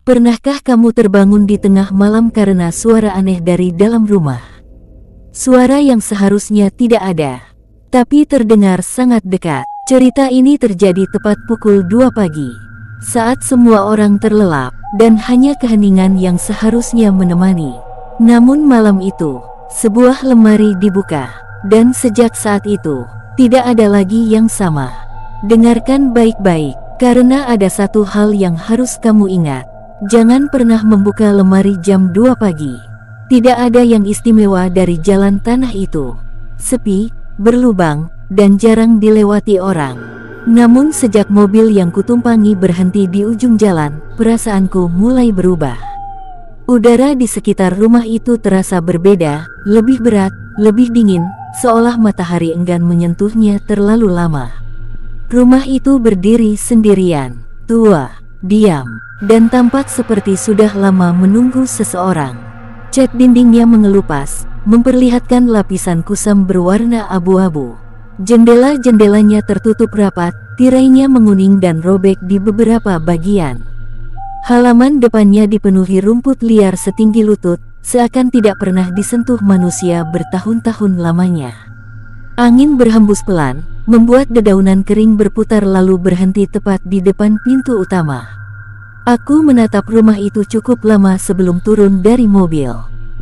Pernahkah kamu terbangun di tengah malam karena suara aneh dari dalam rumah? Suara yang seharusnya tidak ada, tapi terdengar sangat dekat. Cerita ini terjadi tepat pukul 2 pagi, saat semua orang terlelap, dan hanya keheningan yang seharusnya menemani. Namun malam itu, sebuah lemari dibuka, dan sejak saat itu, tidak ada lagi yang sama. Dengarkan baik-baik, karena ada satu hal yang harus kamu ingat. Jangan pernah membuka lemari jam 2 pagi. Tidak ada yang istimewa dari jalan tanah itu. Sepi, berlubang, dan jarang dilewati orang. Namun sejak mobil yang kutumpangi berhenti di ujung jalan, perasaanku mulai berubah. Udara di sekitar rumah itu terasa berbeda, lebih berat, lebih dingin, seolah matahari enggan menyentuhnya terlalu lama. Rumah itu berdiri sendirian, tua, diam, dan tampak seperti sudah lama menunggu seseorang. Cat dindingnya mengelupas, memperlihatkan lapisan kusam berwarna abu-abu. Jendela-jendelanya tertutup rapat, tirainya menguning dan robek di beberapa bagian. Halaman depannya dipenuhi rumput liar setinggi lutut, seakan tidak pernah disentuh manusia bertahun-tahun lamanya. Angin berhembus pelan, membuat dedaunan kering berputar lalu berhenti tepat di depan pintu utama. Aku menatap rumah itu cukup lama sebelum turun dari mobil.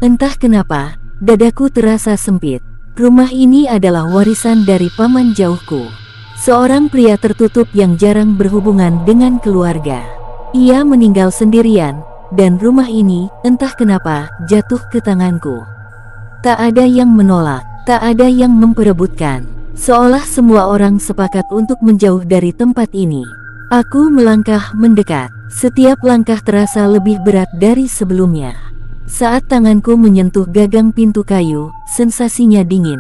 Entah kenapa, dadaku terasa sempit. Rumah ini adalah warisan dari paman jauhku, seorang pria tertutup yang jarang berhubungan dengan keluarga. Ia meninggal sendirian, dan rumah ini, entah kenapa, jatuh ke tanganku. Tak ada yang menolak, tak ada yang memperebutkan. Seolah semua orang sepakat untuk menjauh dari tempat ini. Aku melangkah mendekat. Setiap langkah terasa lebih berat dari sebelumnya. Saat tanganku menyentuh gagang pintu kayu, sensasinya dingin.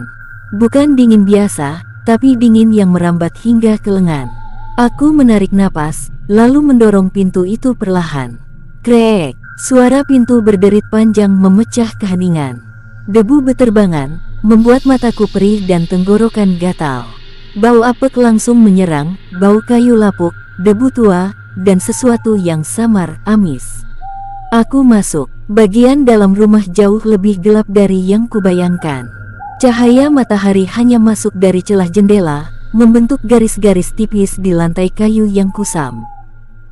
Bukan dingin biasa, tapi dingin yang merambat hingga ke lengan. Aku menarik napas, lalu mendorong pintu itu perlahan. Krek, suara pintu berderit panjang memecah keheningan. Debu beterbangan, membuat mataku perih dan tenggorokan gatal. Bau apek langsung menyerang, bau kayu lapuk, debu tua, dan sesuatu yang samar, amis. Aku masuk. Bagian dalam rumah jauh lebih gelap dari yang kubayangkan. Cahaya matahari hanya masuk dari celah jendela, membentuk garis-garis tipis di lantai kayu yang kusam.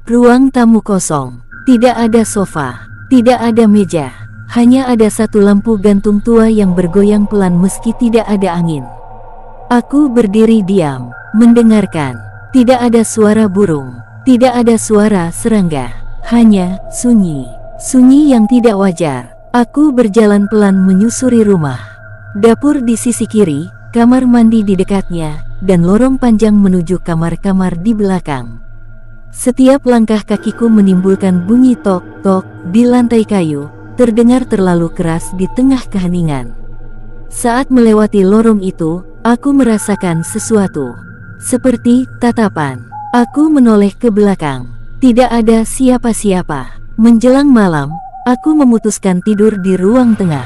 Ruang tamu kosong. Tidak ada sofa, tidak ada meja. Hanya ada satu lampu gantung tua yang bergoyang pelan meski tidak ada angin. Aku berdiri diam, mendengarkan. Tidak ada suara burung. Tidak ada suara serangga, hanya sunyi. Sunyi yang tidak wajar. Aku berjalan pelan menyusuri rumah. Dapur di sisi kiri, kamar mandi di dekatnya, dan lorong panjang menuju kamar-kamar di belakang. Setiap langkah kakiku menimbulkan bunyi tok-tok di lantai kayu, terdengar terlalu keras di tengah keheningan. Saat melewati lorong itu, aku merasakan sesuatu. Seperti tatapan. Aku menoleh ke belakang. Tidak ada siapa-siapa. Menjelang malam, aku memutuskan tidur di ruang tengah.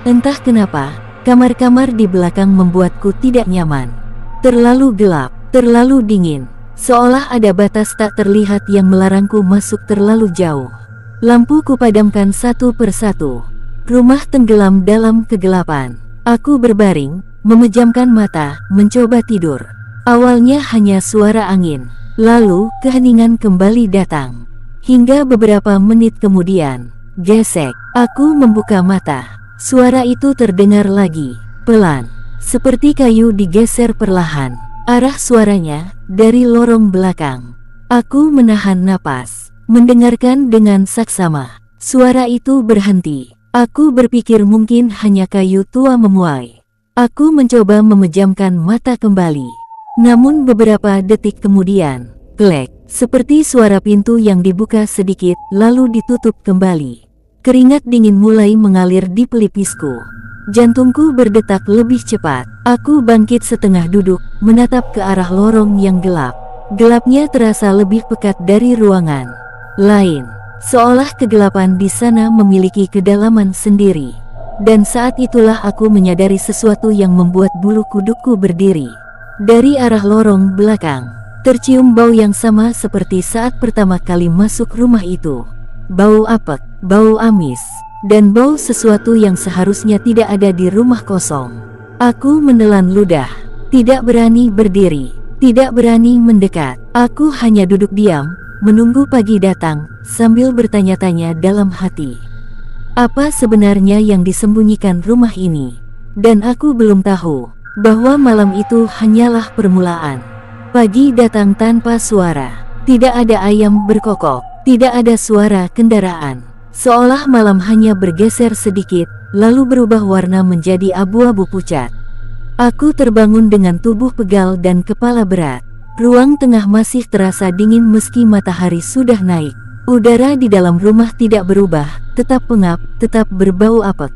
Entah kenapa, kamar-kamar di belakang membuatku tidak nyaman. Terlalu gelap, terlalu dingin. Seolah ada batas tak terlihat yang melarangku masuk terlalu jauh. Lampu kupadamkan satu persatu. Rumah tenggelam dalam kegelapan. Aku berbaring, memejamkan mata, mencoba tidur. Awalnya hanya suara angin. Lalu, keheningan kembali datang. Hingga beberapa menit kemudian, gesek, aku membuka mata. Suara itu terdengar lagi, pelan. Seperti kayu digeser perlahan. Arah suaranya, dari lorong belakang. Aku menahan napas, mendengarkan dengan saksama. Suara itu berhenti. Aku berpikir mungkin hanya kayu tua memuai. Aku mencoba memejamkan mata kembali. Namun beberapa detik kemudian, klek, seperti suara pintu yang dibuka sedikit, lalu ditutup kembali. Keringat dingin mulai mengalir di pelipisku. Jantungku berdetak lebih cepat. Aku bangkit setengah duduk, menatap ke arah lorong yang gelap. Gelapnya terasa lebih pekat dari ruangan lain. Seolah kegelapan di sana memiliki kedalaman sendiri. Dan saat itulah aku menyadari sesuatu yang membuat bulu kudukku berdiri. Dari arah lorong belakang, tercium bau yang sama seperti saat pertama kali masuk rumah itu. bau apek, bau amis, dan bau sesuatu yang seharusnya tidak ada di rumah kosong. Aku menelan ludah, tidak berani berdiri, tidak berani mendekat. Aku hanya duduk diam, menunggu pagi datang, sambil bertanya-tanya dalam hati. Apa sebenarnya yang disembunyikan rumah ini? Dan aku belum tahu bahwa malam itu hanyalah permulaan. Pagi datang tanpa suara, tidak ada ayam berkokok, tidak ada suara kendaraan. Seolah malam hanya bergeser sedikit, lalu berubah warna menjadi abu-abu pucat. Aku terbangun dengan tubuh pegal dan kepala berat. Ruang tengah masih terasa dingin meski matahari sudah naik. Udara di dalam rumah tidak berubah, tetap pengap, tetap berbau apek.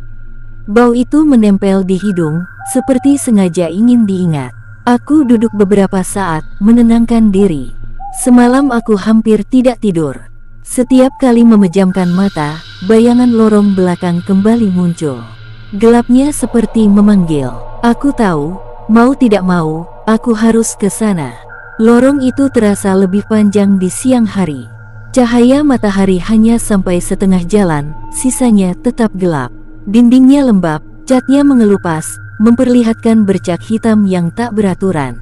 Bau itu menempel di hidung, seperti sengaja ingin diingat. Aku duduk beberapa saat, menenangkan diri. Semalam aku hampir tidak tidur. Setiap kali memejamkan mata, bayangan lorong belakang kembali muncul. Gelapnya seperti memanggil. Aku tahu, mau tidak mau, aku harus ke sana. Lorong itu terasa lebih panjang di siang hari. Cahaya matahari hanya sampai setengah jalan, sisanya tetap gelap. Dindingnya lembab, catnya mengelupas, memperlihatkan bercak hitam yang tak beraturan.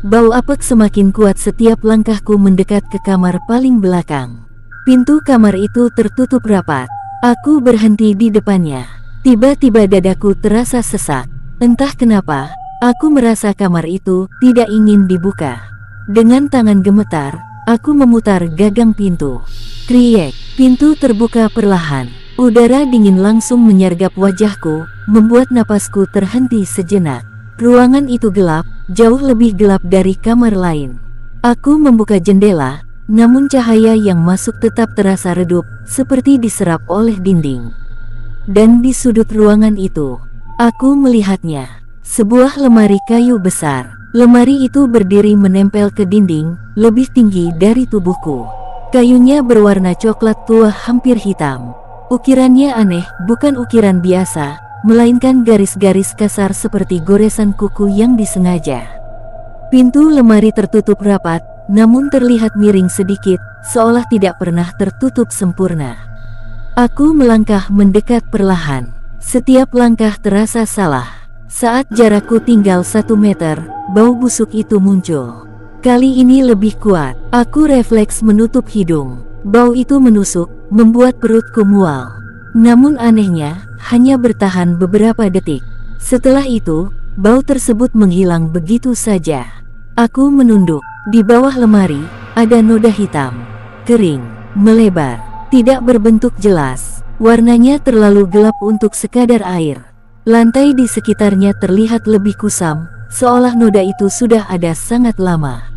Bau apek semakin kuat setiap langkahku mendekat ke kamar paling belakang. Pintu kamar itu tertutup rapat. Aku berhenti di depannya. Tiba-tiba dadaku terasa sesak. Entah kenapa, aku merasa kamar itu tidak ingin dibuka. Dengan tangan gemetar, aku memutar gagang pintu. Kriek, pintu terbuka perlahan. Udara dingin langsung menyergap wajahku, membuat napasku terhenti sejenak. Ruangan itu gelap, jauh lebih gelap dari kamar lain. Aku membuka jendela, namun cahaya yang masuk tetap terasa redup, seperti diserap oleh dinding. Dan di sudut ruangan itu, aku melihatnya. Sebuah lemari kayu besar. Lemari itu berdiri menempel ke dinding, lebih tinggi dari tubuhku. Kayunya berwarna coklat tua hampir hitam. Ukirannya aneh, bukan ukiran biasa, melainkan garis-garis kasar seperti goresan kuku yang disengaja. Pintu lemari tertutup rapat, namun terlihat miring sedikit, seolah tidak pernah tertutup sempurna. Aku melangkah mendekat perlahan. Setiap langkah terasa salah. Saat jarakku tinggal 1 meter, bau busuk itu muncul. Kali ini lebih kuat. Aku refleks menutup hidung. Bau itu menusuk, membuat perutku mual. Namun anehnya, hanya bertahan beberapa detik. Setelah itu, bau tersebut menghilang begitu saja. Aku menunduk. Di bawah lemari, ada noda hitam. Kering, melebar, tidak berbentuk jelas. Warnanya terlalu gelap untuk sekadar air. Lantai di sekitarnya terlihat lebih kusam, seolah noda itu sudah ada sangat lama.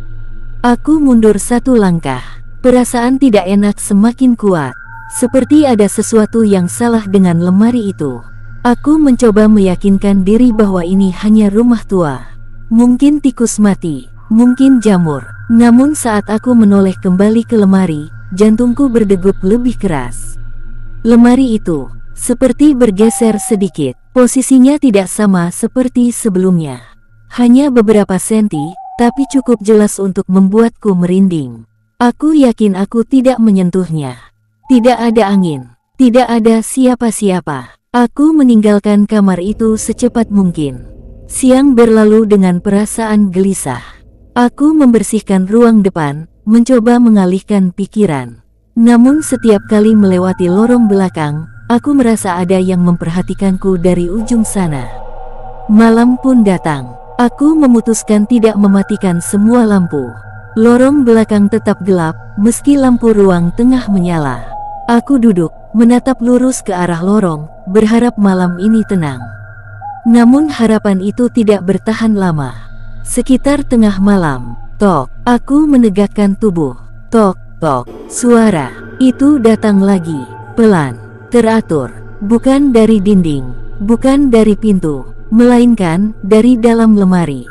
Aku mundur 1 langkah. Perasaan tidak enak semakin kuat. Seperti ada sesuatu yang salah dengan lemari itu. Aku mencoba meyakinkan diri bahwa ini hanya rumah tua. Mungkin tikus mati, mungkin jamur. Namun saat aku menoleh kembali ke lemari, jantungku berdegup lebih keras. Lemari itu seperti bergeser sedikit. Posisinya tidak sama seperti sebelumnya. Hanya beberapa senti, tapi cukup jelas untuk membuatku merinding. Aku yakin aku tidak menyentuhnya. Tidak ada angin, tidak ada siapa-siapa. Aku meninggalkan kamar itu secepat mungkin. Siang berlalu dengan perasaan gelisah. Aku membersihkan ruang depan, mencoba mengalihkan pikiran. Namun setiap kali melewati lorong belakang, aku merasa ada yang memperhatikanku dari ujung sana. Malam pun datang. Aku memutuskan tidak mematikan semua lampu. Lorong belakang tetap gelap, meski lampu ruang tengah menyala. Aku duduk, menatap lurus ke arah lorong, berharap malam ini tenang. Namun harapan itu tidak bertahan lama. Sekitar tengah malam, tok, aku menegakkan tubuh. Tok, tok, suara itu datang lagi, pelan, teratur, bukan dari dinding, bukan dari pintu, melainkan dari dalam lemari.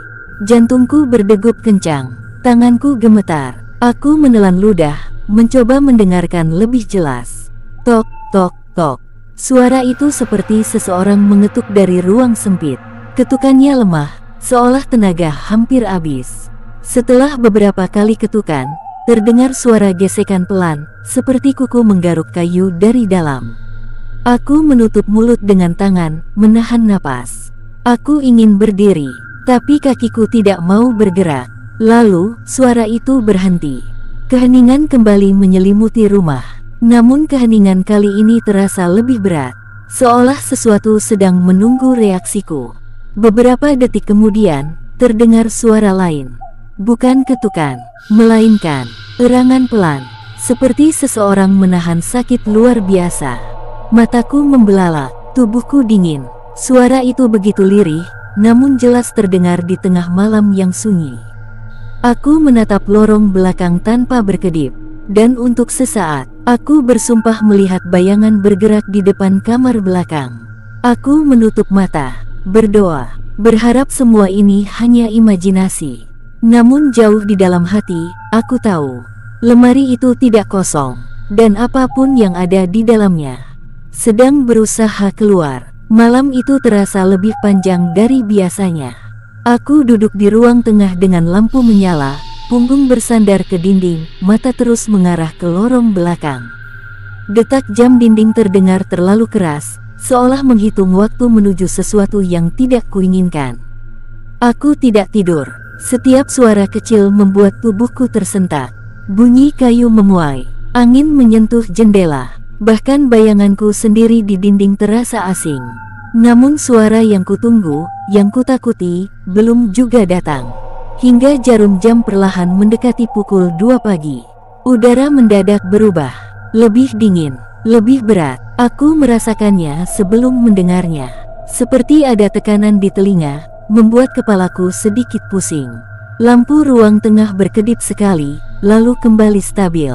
Jantungku berdegup kencang, tanganku gemetar. Aku menelan ludah, mencoba mendengarkan lebih jelas. Tok, tok, tok. Suara itu seperti seseorang mengetuk dari ruang sempit. Ketukannya lemah, seolah tenaga hampir habis. Setelah beberapa kali ketukan, terdengar suara gesekan pelan, seperti kuku menggaruk kayu dari dalam. Aku menutup mulut dengan tangan, menahan napas. Aku ingin berdiri, tapi kakiku tidak mau bergerak. Lalu, suara itu berhenti. Keheningan kembali menyelimuti rumah. Namun keheningan kali ini terasa lebih berat, seolah sesuatu sedang menunggu reaksiku. Beberapa detik kemudian, terdengar suara lain. Bukan ketukan, melainkan erangan pelan, seperti seseorang menahan sakit luar biasa. Mataku membelalak, tubuhku dingin. Suara itu begitu lirih, namun jelas terdengar di tengah malam yang sunyi. Aku menatap lorong belakang tanpa berkedip, dan untuk sesaat, aku bersumpah melihat bayangan bergerak di depan kamar belakang. Aku menutup mata, berdoa, berharap semua ini hanya imajinasi. Namun jauh di dalam hati, aku tahu, lemari itu tidak kosong, dan apapun yang ada di dalamnya sedang berusaha keluar. Malam itu terasa lebih panjang dari biasanya. Aku duduk di ruang tengah dengan lampu menyala, punggung bersandar ke dinding, mata terus mengarah ke lorong belakang. Detak jam dinding terdengar terlalu keras, seolah menghitung waktu menuju sesuatu yang tidak kuinginkan. Aku tidak tidur. Setiap suara kecil membuat tubuhku tersentak. Bunyi kayu memuai, angin menyentuh jendela, bahkan bayanganku sendiri di dinding terasa asing. Namun suara yang kutunggu, yang kutakuti, belum juga datang. Hingga jarum jam perlahan mendekati pukul 2 pagi. Udara mendadak berubah, lebih dingin, lebih berat. Aku merasakannya sebelum mendengarnya. Seperti ada tekanan di telinga, membuat kepalaku sedikit pusing. Lampu ruang tengah berkedip sekali, lalu kembali stabil.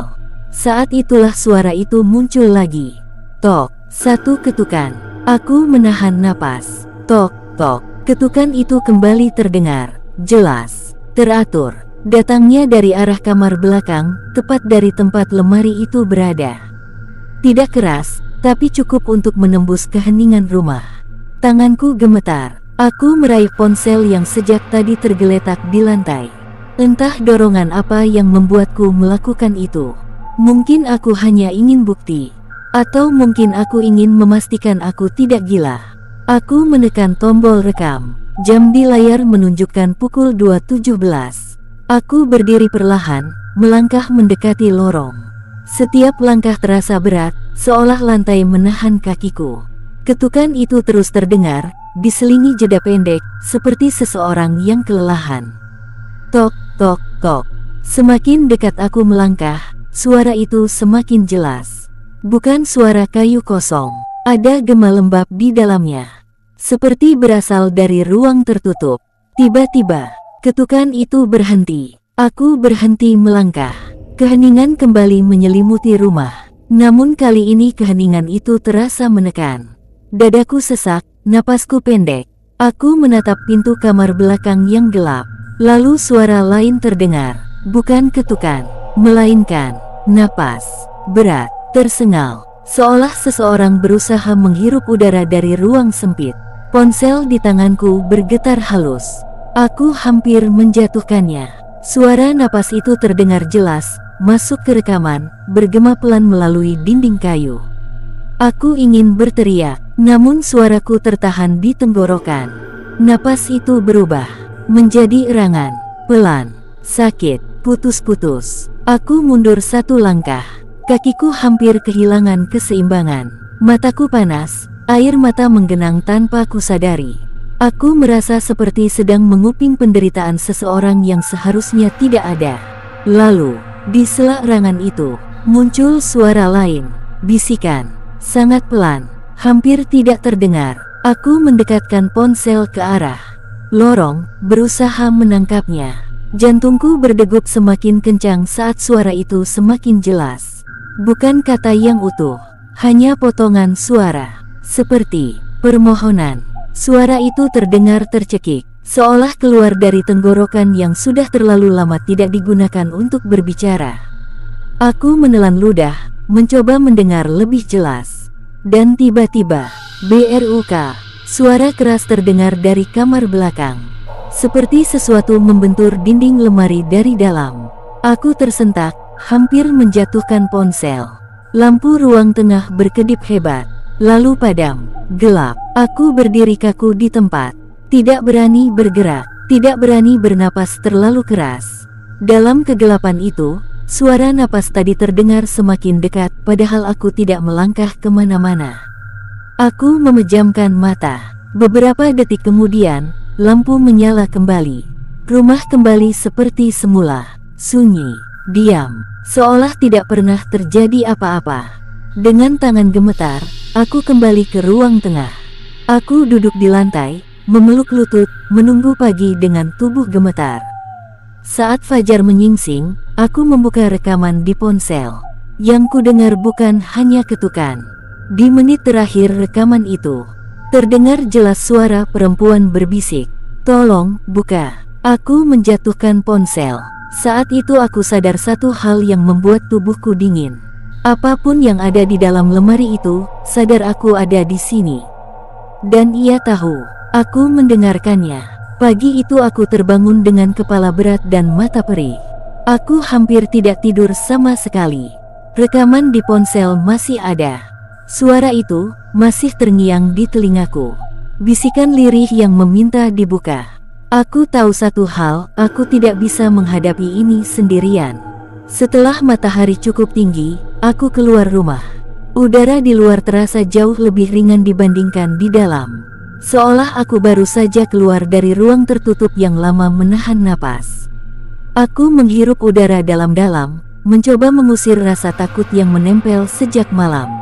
Saat itulah suara itu muncul lagi. Tok, satu ketukan. Aku menahan napas. Tok, tok. Ketukan itu kembali terdengar, jelas, teratur. Datangnya dari arah kamar belakang, tepat dari tempat lemari itu berada. Tidak keras, tapi cukup untuk menembus keheningan rumah. Tanganku gemetar. Aku meraih ponsel yang sejak tadi tergeletak di lantai. Entah dorongan apa yang membuatku melakukan itu. Mungkin aku hanya ingin bukti. Atau mungkin aku ingin memastikan aku tidak gila. Aku menekan tombol rekam. Jam di layar menunjukkan pukul 2.17. Aku berdiri perlahan, melangkah mendekati lorong. Setiap langkah terasa berat, seolah lantai menahan kakiku. Ketukan itu terus terdengar, diselingi jeda pendek, seperti seseorang yang kelelahan. Tok, tok, tok. Semakin dekat aku melangkah, suara itu semakin jelas. Bukan suara kayu kosong, ada gema lembab di dalamnya. Seperti berasal dari ruang tertutup. Tiba-tiba, ketukan itu berhenti. Aku berhenti melangkah. Keheningan kembali menyelimuti rumah. Namun kali ini keheningan itu terasa menekan. Dadaku sesak, napasku pendek. Aku menatap pintu kamar belakang yang gelap. Lalu suara lain terdengar. Bukan ketukan, melainkan napas berat, tersengal. Seolah seseorang berusaha menghirup udara dari ruang sempit. Ponsel di tanganku bergetar halus. Aku hampir menjatuhkannya. Suara napas itu terdengar jelas, masuk ke rekaman, bergema pelan melalui dinding kayu. Aku ingin berteriak, namun suaraku tertahan di tenggorokan. Napas itu berubah menjadi erangan, pelan, sakit, putus-putus. Aku mundur satu langkah. Kakiku hampir kehilangan keseimbangan. Mataku panas, air mata menggenang tanpa kusadari. Aku merasa seperti sedang menguping penderitaan seseorang yang seharusnya tidak ada. Lalu, di sela erangan itu, muncul suara lain, bisikan. Sangat pelan, hampir tidak terdengar. Aku mendekatkan ponsel ke arah lorong, berusaha menangkapnya. Jantungku berdegup semakin kencang saat suara itu semakin jelas. Bukan kata yang utuh, hanya potongan suara, seperti permohonan. Suara itu terdengar tercekik, seolah keluar dari tenggorokan yang sudah terlalu lama tidak digunakan untuk berbicara. Aku menelan ludah, mencoba mendengar lebih jelas. Dan tiba-tiba, BRUK, suara keras terdengar dari kamar belakang. Seperti sesuatu membentur dinding lemari dari dalam. Aku tersentak, hampir menjatuhkan ponsel. Lampu ruang tengah berkedip hebat, lalu padam, gelap. Aku berdiri kaku di tempat, tidak berani bergerak, tidak berani bernapas terlalu keras. Dalam kegelapan itu, suara napas tadi terdengar semakin dekat, padahal aku tidak melangkah kemana-mana. Aku memejamkan mata. Beberapa detik kemudian, lampu menyala kembali. Rumah kembali seperti semula, sunyi, diam, seolah tidak pernah terjadi apa-apa. Dengan tangan gemetar, aku kembali ke ruang tengah. Aku duduk di lantai, memeluk lutut, menunggu pagi dengan tubuh gemetar. Saat fajar menyingsing, aku membuka rekaman di ponsel. Yang ku dengar bukan hanya ketukan. Di menit terakhir rekaman itu, terdengar jelas suara perempuan berbisik, "Tolong, buka." Aku menjatuhkan ponsel. Saat itu aku sadar satu hal yang membuat tubuhku dingin. Apapun yang ada di dalam lemari itu, sadar aku ada di sini. Dan ia tahu, aku mendengarkannya. Pagi itu aku terbangun dengan kepala berat dan mata perih. Aku hampir tidak tidur sama sekali. Rekaman di ponsel masih ada. Suara itu masih terngiang di telingaku. Bisikan lirih yang meminta dibuka. Aku tahu satu hal, aku tidak bisa menghadapi ini sendirian. Setelah matahari cukup tinggi, aku keluar rumah. Udara di luar terasa jauh lebih ringan dibandingkan di dalam. Seolah aku baru saja keluar dari ruang tertutup yang lama menahan napas. Aku menghirup udara dalam-dalam, mencoba mengusir rasa takut yang menempel sejak malam.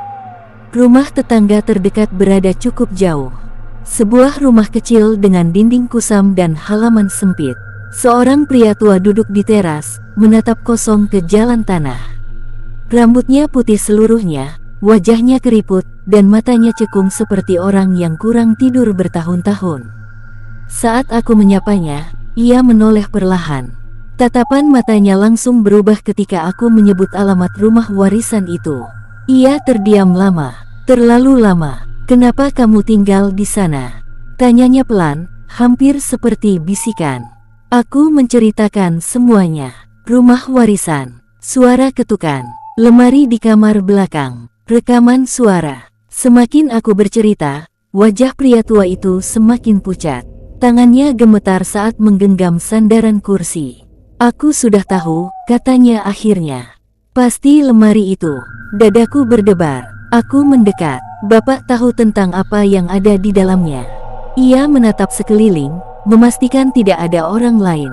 Rumah tetangga terdekat berada cukup jauh. Sebuah rumah kecil dengan dinding kusam dan halaman sempit. Seorang pria tua duduk di teras, menatap kosong ke jalan tanah. Rambutnya putih seluruhnya, wajahnya keriput, dan matanya cekung seperti orang yang kurang tidur bertahun-tahun. Saat aku menyapanya, ia menoleh perlahan. Tatapan matanya langsung berubah ketika aku menyebut alamat rumah warisan itu. Ia terdiam lama, terlalu lama. "Kenapa kamu tinggal di sana?" tanyanya pelan, hampir seperti bisikan. Aku menceritakan semuanya. Rumah warisan, suara ketukan, lemari di kamar belakang, rekaman suara. Semakin aku bercerita, wajah pria tua itu semakin pucat. Tangannya gemetar saat menggenggam sandaran kursi. "Aku sudah tahu," katanya akhirnya. "Pasti lemari itu." Dadaku berdebar. Aku mendekat. "Bapak tahu tentang apa yang ada di dalamnya?" Ia menatap sekeliling, memastikan tidak ada orang lain.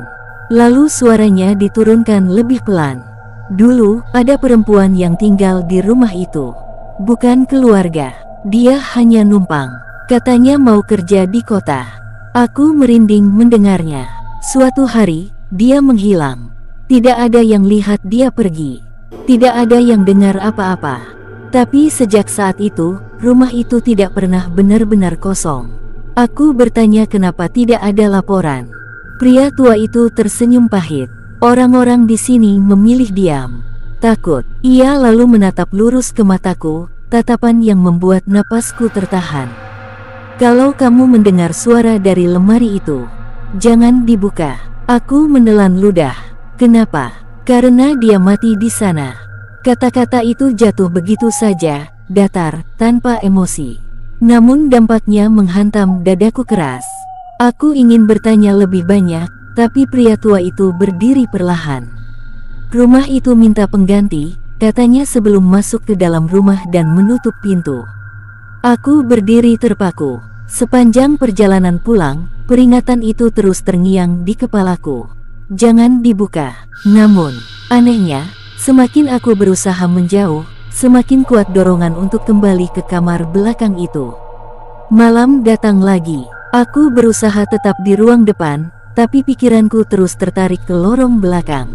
Lalu suaranya diturunkan lebih pelan. "Dulu, ada perempuan yang tinggal di rumah itu. Bukan keluarga. Dia hanya numpang. Katanya mau kerja di kota." Aku merinding mendengarnya. Suatu hari, dia menghilang. Tidak ada yang lihat dia pergi. Tidak ada yang dengar apa-apa. Tapi sejak saat itu, rumah itu tidak pernah benar-benar kosong. Aku bertanya kenapa tidak ada laporan. Pria tua itu tersenyum pahit. "Orang-orang di sini memilih diam. Takut." Ia lalu menatap lurus ke mataku, tatapan yang membuat napasku tertahan. "Kalau kamu mendengar suara dari lemari itu, jangan dibuka." Aku menelan ludah. "Kenapa?" "Karena dia mati di sana." Kata-kata itu jatuh begitu saja, datar, tanpa emosi. Namun dampaknya menghantam dadaku keras. Aku ingin bertanya lebih banyak, tapi pria tua itu berdiri perlahan. "Rumah itu minta pengganti," katanya sebelum masuk ke dalam rumah dan menutup pintu. Aku berdiri terpaku. Sepanjang perjalanan pulang, peringatan itu terus terngiang di kepalaku. Jangan dibuka. Namun, anehnya, semakin aku berusaha menjauh, semakin kuat dorongan untuk kembali ke kamar belakang itu. Malam datang lagi. Aku berusaha tetap di ruang depan, tapi pikiranku terus tertarik ke lorong belakang.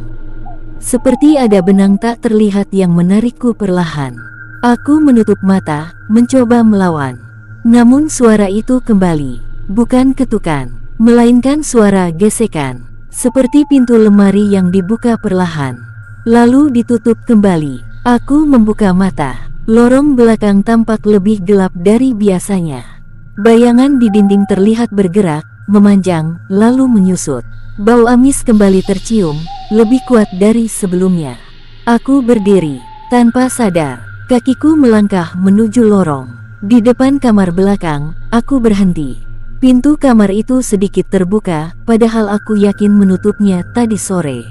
Seperti ada benang tak terlihat yang menarikku perlahan. Aku menutup mata, mencoba melawan. Namun suara itu kembali. Bukan ketukan, melainkan suara gesekan. Seperti pintu lemari yang dibuka perlahan, lalu ditutup kembali. Aku membuka mata. Lorong belakang tampak lebih gelap dari biasanya. Bayangan di dinding terlihat bergerak, memanjang, lalu menyusut. Bau amis kembali tercium, lebih kuat dari sebelumnya. Aku berdiri, tanpa sadar. Kakiku melangkah menuju lorong. Di depan kamar belakang, aku berhenti. Pintu kamar itu sedikit terbuka, padahal aku yakin menutupnya tadi sore.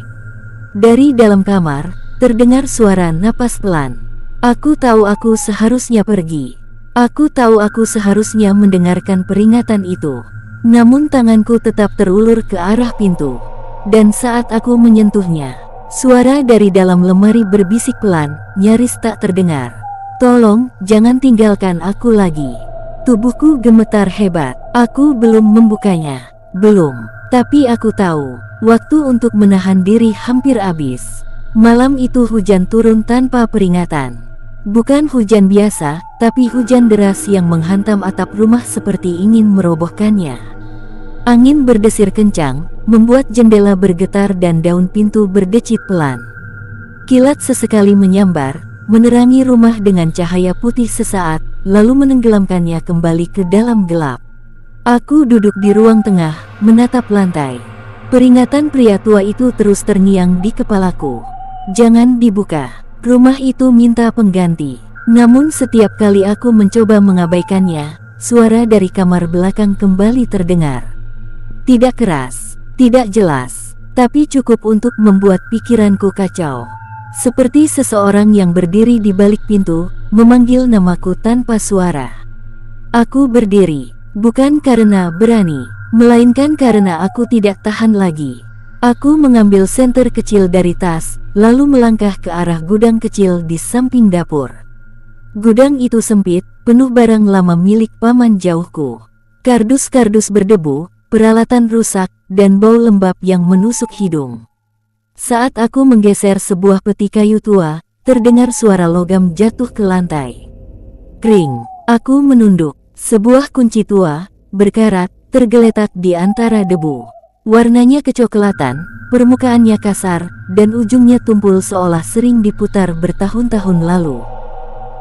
Dari dalam kamar, terdengar suara napas pelan. Aku tahu aku seharusnya pergi. Aku tahu aku seharusnya mendengarkan peringatan itu. Namun tanganku tetap terulur ke arah pintu. Dan saat aku menyentuhnya, suara dari dalam lemari berbisik pelan, nyaris tak terdengar. "Tolong, jangan tinggalkan aku lagi." Tubuhku gemetar hebat. Aku belum membukanya. Belum. Tapi aku tahu, waktu untuk menahan diri hampir habis. Malam itu hujan turun tanpa peringatan. Bukan hujan biasa, tapi hujan deras yang menghantam atap rumah seperti ingin merobohkannya. Angin berdesir kencang, membuat jendela bergetar dan daun pintu berdecit pelan. Kilat sesekali menyambar, menerangi rumah dengan cahaya putih sesaat, lalu menenggelamkannya kembali ke dalam gelap. Aku duduk di ruang tengah, menatap lantai. Peringatan pria tua itu terus terngiang di kepalaku. "Jangan dibuka. Rumah itu minta pengganti." Namun setiap kali aku mencoba mengabaikannya, suara dari kamar belakang kembali terdengar. Tidak keras, tidak jelas, tapi cukup untuk membuat pikiranku kacau. Seperti seseorang yang berdiri di balik pintu, memanggil namaku tanpa suara. Aku berdiri, bukan karena berani, melainkan karena aku tidak tahan lagi. Aku mengambil senter kecil dari tas, lalu melangkah ke arah gudang kecil di samping dapur. Gudang itu sempit, penuh barang lama milik paman jauhku. Kardus-kardus berdebu, peralatan rusak, dan bau lembab yang menusuk hidung. Saat aku menggeser sebuah peti kayu tua, terdengar suara logam jatuh ke lantai. Kring, aku menunduk. Sebuah kunci tua, berkarat, tergeletak di antara debu. Warnanya kecoklatan, permukaannya kasar, dan ujungnya tumpul seolah sering diputar bertahun-tahun lalu.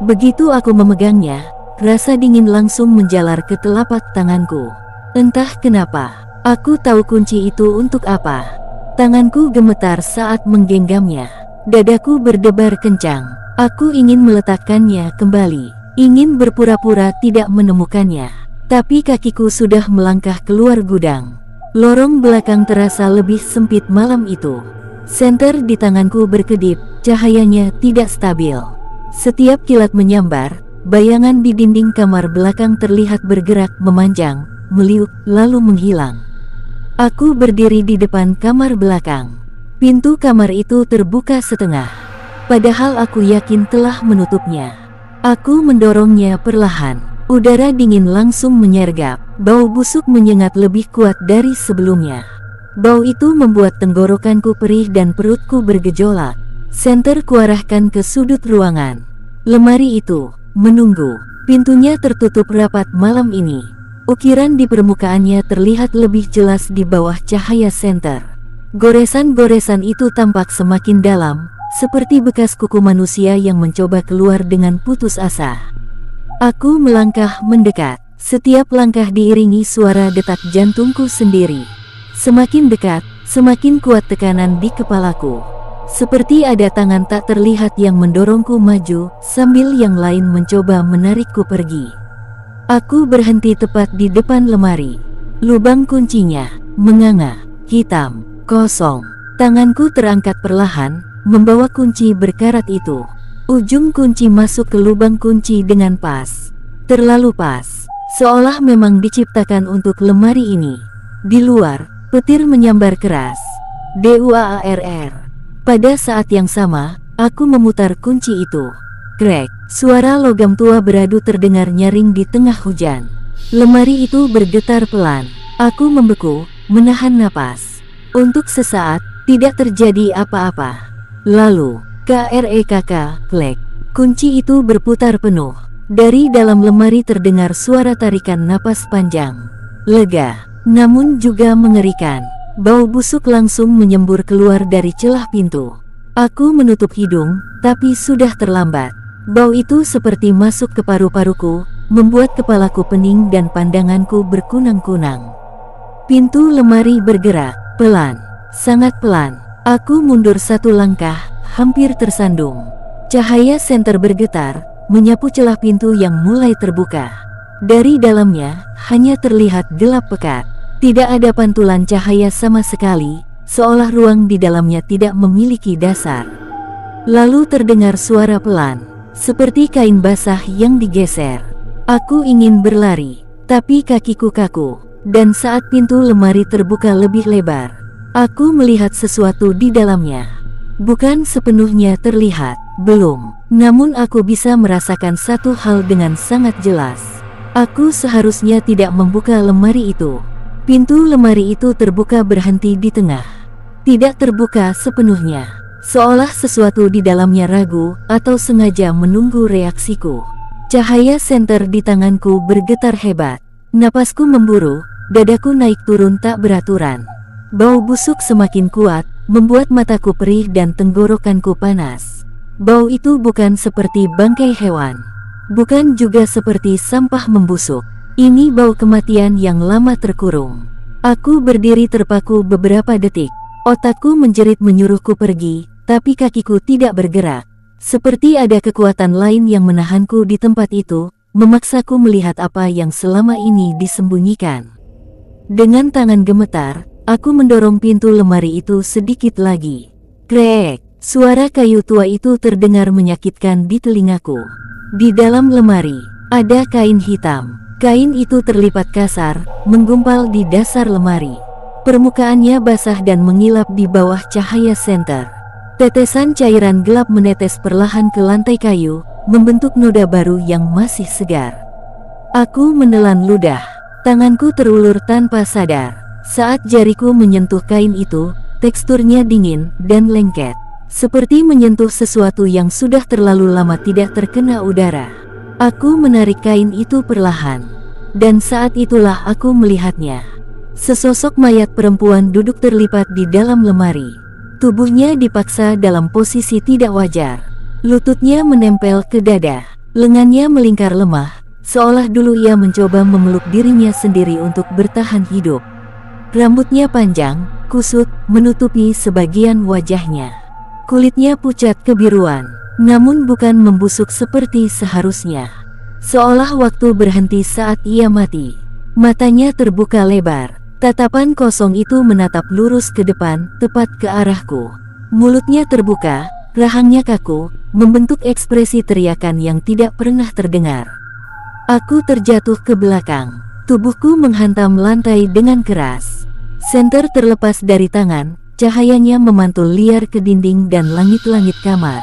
Begitu aku memegangnya, rasa dingin langsung menjalar ke telapak tanganku. Entah kenapa, aku tahu kunci itu untuk apa. Tanganku gemetar saat menggenggamnya. Dadaku berdebar kencang. Aku ingin meletakkannya kembali. Ingin berpura-pura tidak menemukannya. Tapi kakiku sudah melangkah keluar gudang. Lorong belakang terasa lebih sempit malam itu. Senter di tanganku berkedip, cahayanya tidak stabil. Setiap kilat menyambar, bayangan di dinding kamar belakang terlihat bergerak memanjang, meliuk, lalu menghilang. Aku berdiri di depan kamar belakang. Pintu kamar itu terbuka setengah. Padahal aku yakin telah menutupnya. Aku mendorongnya perlahan. Udara dingin langsung menyergap. Bau busuk menyengat lebih kuat dari sebelumnya. Bau itu membuat tenggorokanku perih dan perutku bergejolak. Senter kuarahkan ke sudut ruangan. Lemari itu menunggu. Pintunya tertutup rapat malam ini. Ukiran di permukaannya terlihat lebih jelas di bawah cahaya senter. Goresan-goresan itu tampak semakin dalam, seperti bekas kuku manusia yang mencoba keluar dengan putus asa. Aku melangkah mendekat. Setiap langkah diiringi suara detak jantungku sendiri. Semakin dekat, semakin kuat tekanan di kepalaku. Seperti ada tangan tak terlihat yang mendorongku maju, sambil yang lain mencoba menarikku pergi. Aku berhenti tepat di depan lemari. Lubang kuncinya menganga, hitam, kosong. Tanganku terangkat perlahan, membawa kunci berkarat itu. Ujung kunci masuk ke lubang kunci dengan pas. Terlalu pas, seolah memang diciptakan untuk lemari ini. Di luar, petir menyambar keras. DUAARR. Pada saat yang sama, aku memutar kunci itu. Krek, suara logam tua beradu terdengar nyaring di tengah hujan. Lemari itu bergetar pelan. Aku membeku, menahan napas. Untuk sesaat, tidak terjadi apa-apa. Lalu, KREKK, klek. Kunci itu berputar penuh. Dari dalam lemari terdengar suara tarikan napas panjang. Lega, namun juga mengerikan. Bau busuk langsung menyembur keluar dari celah pintu. Aku menutup hidung, tapi sudah terlambat. Bau itu seperti masuk ke paru-paruku, membuat kepalaku pening dan pandanganku berkunang-kunang. Pintu lemari bergerak, pelan, sangat pelan. Aku mundur satu langkah, hampir tersandung. Cahaya senter bergetar, menyapu celah pintu yang mulai terbuka. Dari dalamnya, hanya terlihat gelap pekat. Tidak ada pantulan cahaya sama sekali, seolah ruang di dalamnya tidak memiliki dasar. Lalu terdengar suara pelan, seperti kain basah yang digeser. Aku ingin berlari, tapi kakiku kaku. Dan saat pintu lemari terbuka lebih lebar, aku melihat sesuatu di dalamnya. Bukan sepenuhnya terlihat, belum. Namun aku bisa merasakan satu hal dengan sangat jelas. Aku seharusnya tidak membuka lemari itu. Pintu lemari itu terbuka berhenti di tengah. Tidak terbuka sepenuhnya. Seolah sesuatu di dalamnya ragu atau sengaja menunggu reaksiku. Cahaya senter di tanganku bergetar hebat. Napasku memburu, dadaku naik turun tak beraturan. Bau busuk semakin kuat, membuat mataku perih dan tenggorokanku panas. Bau itu bukan seperti bangkai hewan. Bukan juga seperti sampah membusuk. Ini bau kematian yang lama terkurung. Aku berdiri terpaku beberapa detik. Otakku menjerit menyuruhku pergi, tapi kakiku tidak bergerak. Seperti ada kekuatan lain yang menahanku di tempat itu, memaksaku melihat apa yang selama ini disembunyikan. Dengan tangan gemetar, aku mendorong pintu lemari itu sedikit lagi. Krek, suara kayu tua itu terdengar menyakitkan di telingaku. Di dalam lemari, ada kain hitam. Kain itu terlipat kasar, menggumpal di dasar lemari. Permukaannya basah dan mengilap di bawah cahaya senter. Tetesan cairan gelap menetes perlahan ke lantai kayu, membentuk noda baru yang masih segar. Aku menelan ludah. Tanganku terulur tanpa sadar. Saat jariku menyentuh kain itu, teksturnya dingin dan lengket. Seperti menyentuh sesuatu yang sudah terlalu lama tidak terkena udara. Aku menarik kain itu perlahan. Dan saat itulah aku melihatnya. Sesosok mayat perempuan duduk terlipat di dalam lemari. Tubuhnya dipaksa dalam posisi tidak wajar. Lututnya menempel ke dada. Lengannya melingkar lemah, seolah dulu ia mencoba memeluk dirinya sendiri untuk bertahan hidup. Rambutnya panjang, kusut, menutupi sebagian wajahnya. Kulitnya pucat kebiruan, namun bukan membusuk seperti seharusnya. Seolah waktu berhenti saat ia mati. Matanya terbuka lebar. Tatapan kosong itu menatap lurus ke depan, tepat ke arahku. Mulutnya terbuka, rahangnya kaku, membentuk ekspresi teriakan yang tidak pernah terdengar. Aku terjatuh ke belakang. Tubuhku menghantam lantai dengan keras. Senter terlepas dari tangan, cahayanya memantul liar ke dinding dan langit-langit kamar.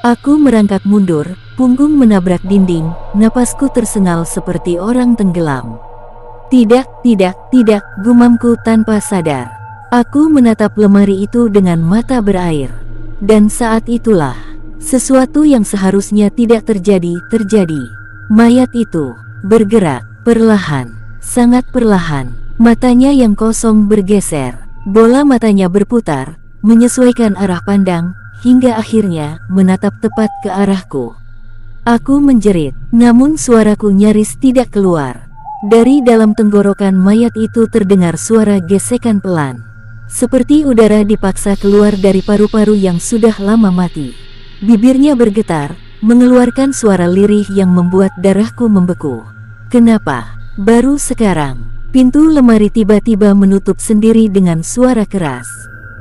Aku merangkak mundur, punggung menabrak dinding, napasku tersengal seperti orang tenggelam. Tidak, gumamku tanpa sadar. Aku menatap lemari itu dengan mata berair. Dan saat itulah, sesuatu yang seharusnya tidak terjadi. Mayat itu bergerak, perlahan, sangat perlahan. Matanya yang kosong bergeser. Bola matanya berputar, menyesuaikan arah pandang, hingga akhirnya menatap tepat ke arahku. Aku menjerit, namun suaraku nyaris tidak keluar. Dari dalam tenggorokan mayat itu terdengar suara gesekan pelan. Seperti udara dipaksa keluar dari paru-paru yang sudah lama mati. Bibirnya bergetar, mengeluarkan suara lirih yang membuat darahku membeku. Kenapa? Baru sekarang, pintu lemari tiba-tiba menutup sendiri dengan suara keras.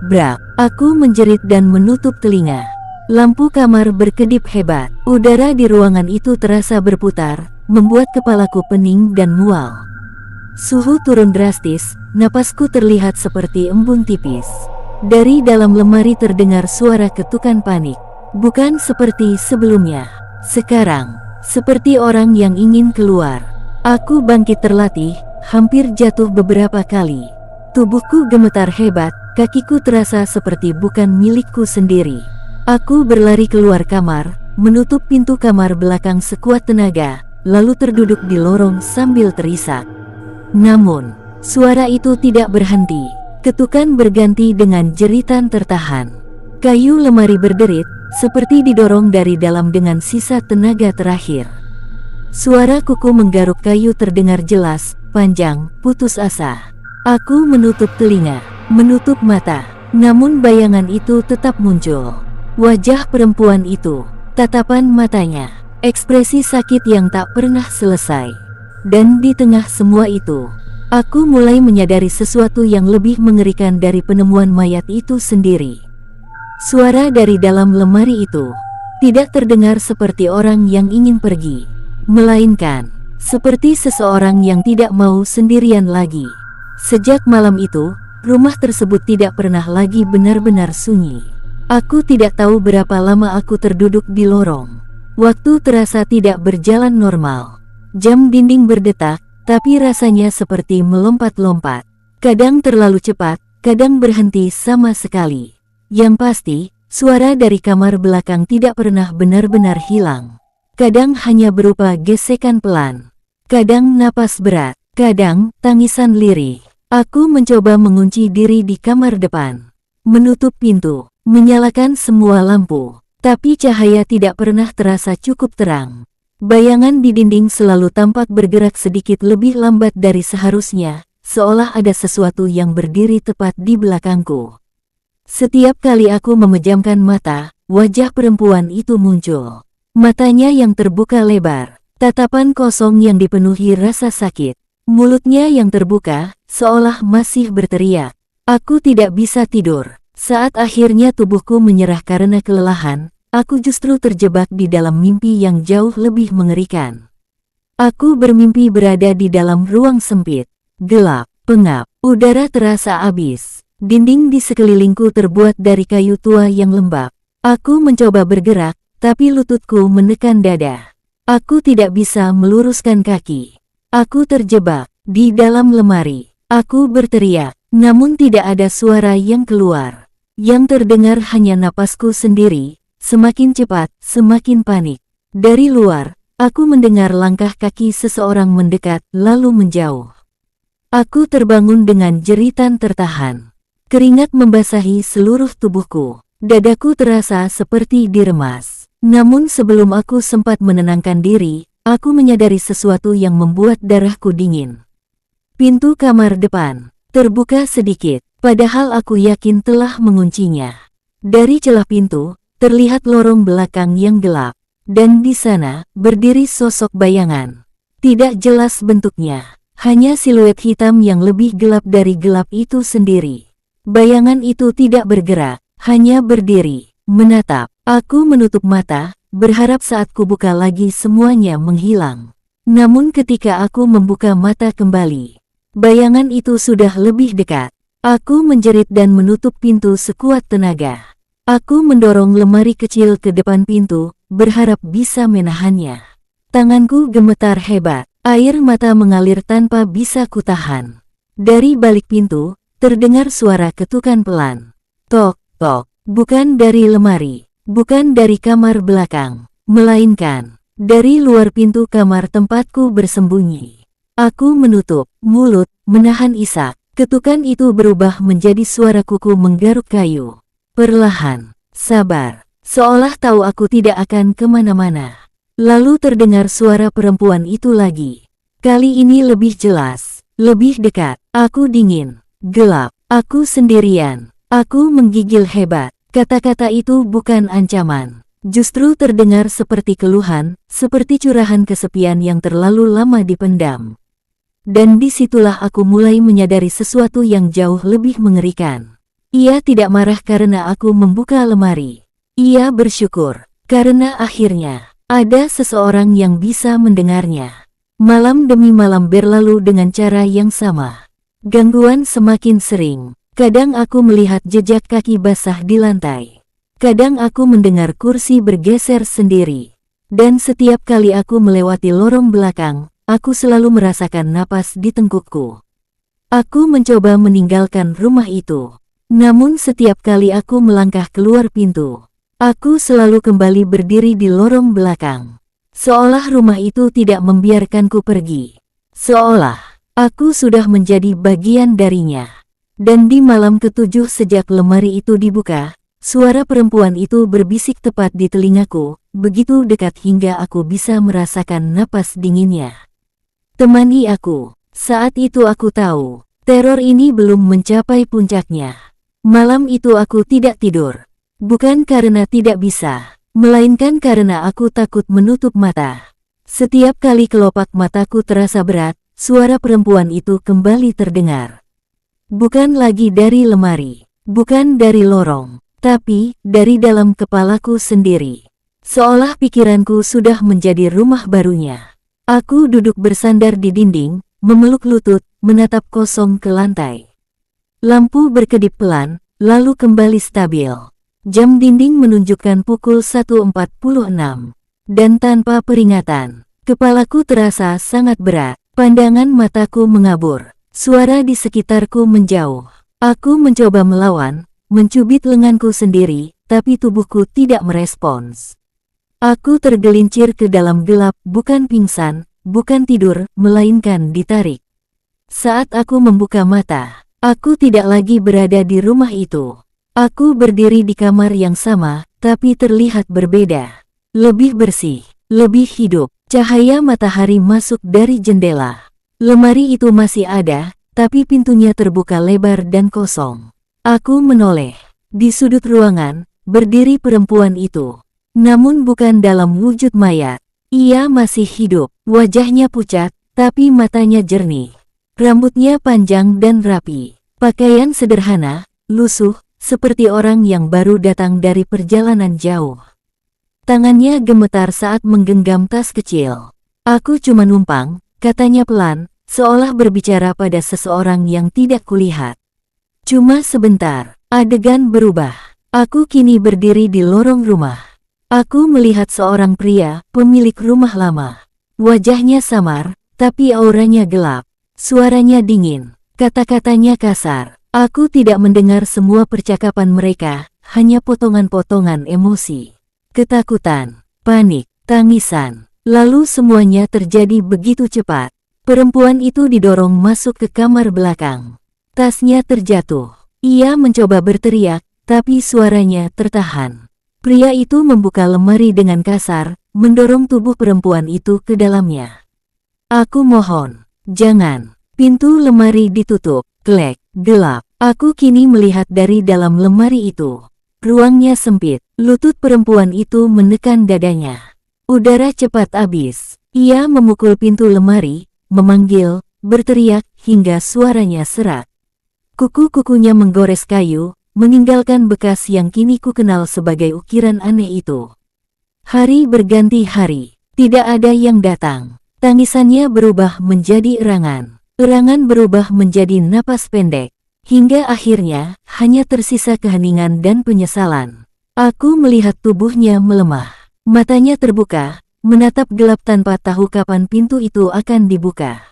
Brak, aku menjerit dan menutup telinga. Lampu kamar berkedip hebat. Udara di ruangan itu terasa berputar, membuat kepalaku pening dan mual. Suhu turun drastis, napasku terlihat seperti embun tipis. Dari dalam lemari terdengar suara ketukan panik. Bukan seperti sebelumnya. Sekarang, seperti orang yang ingin keluar. Aku bangkit terlatih, hampir jatuh beberapa kali. Tubuhku gemetar hebat, kakiku terasa seperti bukan milikku sendiri. Aku berlari keluar kamar, menutup pintu kamar belakang sekuat tenaga, lalu terduduk di lorong sambil terisak. Namun, suara itu tidak berhenti. Ketukan berganti dengan jeritan tertahan. Kayu lemari berderit, seperti didorong dari dalam dengan sisa tenaga terakhir. Suara kuku menggaruk kayu terdengar jelas, panjang, putus asa. Aku menutup telinga, menutup mata, namun bayangan itu tetap muncul. Wajah perempuan itu, tatapan matanya, ekspresi sakit yang tak pernah selesai. Dan di tengah semua itu, aku mulai menyadari sesuatu yang lebih mengerikan dari penemuan mayat itu sendiri. Suara dari dalam lemari itu tidak terdengar seperti orang yang ingin pergi, melainkan seperti seseorang yang tidak mau sendirian lagi. Sejak malam itu, rumah tersebut tidak pernah lagi benar-benar sunyi. Aku tidak tahu berapa lama aku terduduk di lorong. Waktu terasa tidak berjalan normal. Jam dinding berdetak, tapi rasanya seperti melompat-lompat. Kadang terlalu cepat, kadang berhenti sama sekali. Yang pasti, suara dari kamar belakang tidak pernah benar-benar hilang. Kadang hanya berupa gesekan pelan. Kadang napas berat, kadang tangisan lirih. Aku mencoba mengunci diri di kamar depan. Menutup pintu, menyalakan semua lampu. Tapi cahaya tidak pernah terasa cukup terang. Bayangan di dinding selalu tampak bergerak sedikit lebih lambat dari seharusnya, seolah ada sesuatu yang berdiri tepat di belakangku. Setiap kali aku memejamkan mata, wajah perempuan itu muncul. Matanya yang terbuka lebar, tatapan kosong yang dipenuhi rasa sakit. Mulutnya yang terbuka, seolah masih berteriak. Aku tidak bisa tidur. Saat akhirnya tubuhku menyerah karena kelelahan, aku justru terjebak di dalam mimpi yang jauh lebih mengerikan. Aku bermimpi berada di dalam ruang sempit, gelap, pengap, udara terasa habis. Dinding di sekelilingku terbuat dari kayu tua yang lembab. Aku mencoba bergerak, tapi lututku menekan dada. Aku tidak bisa meluruskan kaki. Aku terjebak di dalam lemari. Aku berteriak, namun tidak ada suara yang keluar. Yang terdengar hanya napasku sendiri, semakin cepat, semakin panik. Dari luar, aku mendengar langkah kaki seseorang mendekat, lalu menjauh. Aku terbangun dengan jeritan tertahan. Keringat membasahi seluruh tubuhku. Dadaku terasa seperti diremas. Namun sebelum aku sempat menenangkan diri, aku menyadari sesuatu yang membuat darahku dingin. Pintu kamar depan terbuka sedikit, padahal aku yakin telah menguncinya. Dari celah pintu, terlihat lorong belakang yang gelap. Dan di sana, berdiri sosok bayangan. Tidak jelas bentuknya, hanya siluet hitam yang lebih gelap dari gelap itu sendiri. Bayangan itu tidak bergerak, hanya berdiri, menatap. Aku menutup mata, berharap saat ku buka lagi semuanya menghilang. Namun ketika aku membuka mata kembali, bayangan itu sudah lebih dekat. Aku menjerit dan menutup pintu sekuat tenaga. Aku mendorong lemari kecil ke depan pintu, berharap bisa menahannya. Tanganku gemetar hebat, air mata mengalir tanpa bisa kutahan. Dari balik pintu, terdengar suara ketukan pelan. Tok, tok, bukan dari lemari, bukan dari kamar belakang, melainkan dari luar pintu kamar tempatku bersembunyi. Aku menutup mulut, menahan isak. Ketukan itu berubah menjadi suara kuku menggaruk kayu. Perlahan, sabar, seolah tahu aku tidak akan kemana-mana. Lalu terdengar suara perempuan itu lagi. Kali ini lebih jelas, lebih dekat. Aku dingin. Gelap, aku sendirian, aku menggigil hebat. Kata-kata itu bukan ancaman. Justru terdengar seperti keluhan, seperti curahan kesepian yang terlalu lama dipendam. Dan disitulah aku mulai menyadari sesuatu yang jauh lebih mengerikan. Ia tidak marah karena aku membuka lemari. Ia bersyukur, karena akhirnya ada seseorang yang bisa mendengarnya. Malam demi malam berlalu dengan cara yang sama. Gangguan semakin sering. Kadang aku melihat jejak kaki basah di lantai. Kadang aku mendengar kursi bergeser sendiri. Dan setiap kali aku melewati lorong belakang, aku selalu merasakan napas di tengkukku. Aku mencoba meninggalkan rumah itu. Namun setiap kali aku melangkah keluar pintu, aku selalu kembali berdiri di lorong belakang. Seolah rumah itu tidak membiarkanku pergi. Seolah aku sudah menjadi bagian darinya. Dan di malam ketujuh sejak lemari itu dibuka, suara perempuan itu berbisik tepat di telingaku, begitu dekat hingga aku bisa merasakan napas dinginnya. Temani aku. Saat itu aku tahu, teror ini belum mencapai puncaknya. Malam itu aku tidak tidur. Bukan karena tidak bisa, melainkan karena aku takut menutup mata. Setiap kali kelopak mataku terasa berat, suara perempuan itu kembali terdengar. Bukan lagi dari lemari, bukan dari lorong, tapi dari dalam kepalaku sendiri. Seolah pikiranku sudah menjadi rumah barunya. Aku duduk bersandar di dinding, memeluk lutut, menatap kosong ke lantai. Lampu berkedip pelan, lalu kembali stabil. Jam dinding menunjukkan pukul 1.46. Dan tanpa peringatan, kepalaku terasa sangat berat. Pandangan mataku mengabur. Suara di sekitarku menjauh. Aku mencoba melawan, mencubit lenganku sendiri, tapi tubuhku tidak merespons. Aku tergelincir ke dalam gelap, bukan pingsan, bukan tidur, melainkan ditarik. Saat aku membuka mata, aku tidak lagi berada di rumah itu. Aku berdiri di kamar yang sama, tapi terlihat berbeda. Lebih bersih, lebih hidup. Cahaya matahari masuk dari jendela. Lemari itu masih ada, tapi pintunya terbuka lebar dan kosong. Aku menoleh. Di sudut ruangan, berdiri perempuan itu. Namun bukan dalam wujud mayat. Ia masih hidup. Wajahnya pucat, tapi matanya jernih. Rambutnya panjang dan rapi. Pakaian sederhana, lusuh, seperti orang yang baru datang dari perjalanan jauh. Tangannya gemetar saat menggenggam tas kecil. Aku cuma numpang, katanya pelan, seolah berbicara pada seseorang yang tidak kulihat. Cuma sebentar, adegan berubah. Aku kini berdiri di lorong rumah. Aku melihat seorang pria, pemilik rumah lama. Wajahnya samar, tapi auranya gelap. Suaranya dingin, kata-katanya kasar. Aku tidak mendengar semua percakapan mereka, hanya potongan-potongan emosi. Ketakutan, panik, tangisan. Lalu semuanya terjadi begitu cepat. Perempuan itu didorong masuk ke kamar belakang. Tasnya terjatuh. Ia mencoba berteriak, tapi suaranya tertahan. Pria itu membuka lemari dengan kasar, mendorong tubuh perempuan itu ke dalamnya. Aku mohon, jangan. Pintu lemari ditutup. Glek, gelap. Aku kini melihat dari dalam lemari itu. Ruangnya sempit. Lutut perempuan itu menekan dadanya. Udara cepat habis. Ia memukul pintu lemari, memanggil, berteriak, hingga suaranya serak. Kuku-kukunya menggores kayu, meninggalkan bekas yang kini ku kenal sebagai ukiran aneh itu. Hari berganti hari. Tidak ada yang datang. Tangisannya berubah menjadi erangan. Erangan berubah menjadi napas pendek, hingga akhirnya hanya tersisa keheningan dan penyesalan. Aku melihat tubuhnya melemah, matanya terbuka, menatap gelap tanpa tahu kapan pintu itu akan dibuka.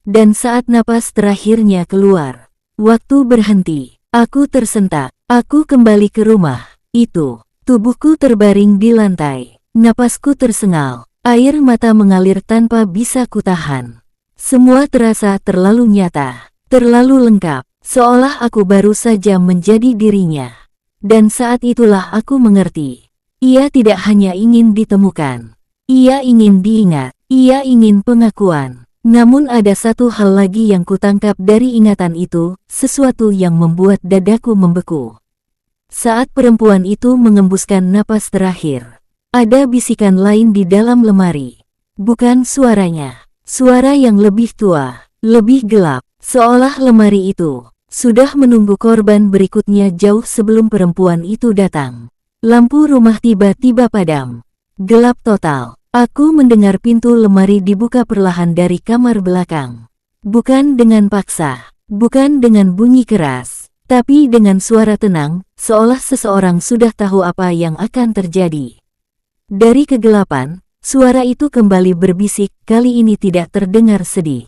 Dan saat napas terakhirnya keluar, waktu berhenti, aku tersentak, aku kembali ke rumah itu. Tubuhku terbaring di lantai, napasku tersengal, air mata mengalir tanpa bisa kutahan. Semua terasa terlalu nyata, terlalu lengkap, seolah aku baru saja menjadi dirinya. Dan saat itulah aku mengerti. Ia tidak hanya ingin ditemukan. Ia ingin diingat. Ia ingin pengakuan. Namun ada satu hal lagi yang kutangkap dari ingatan itu, sesuatu yang membuat dadaku membeku. Saat perempuan itu mengembuskan napas terakhir, ada bisikan lain di dalam lemari. Bukan suaranya. Suara yang lebih tua, lebih gelap, seolah lemari itu sudah menunggu korban berikutnya jauh sebelum perempuan itu datang. Lampu rumah tiba-tiba padam. Gelap total. Aku mendengar pintu lemari dibuka perlahan dari kamar belakang. Bukan dengan paksa, bukan dengan bunyi keras, tapi dengan suara tenang, seolah seseorang sudah tahu apa yang akan terjadi. Dari kegelapan, suara itu kembali berbisik, kali ini tidak terdengar sedih.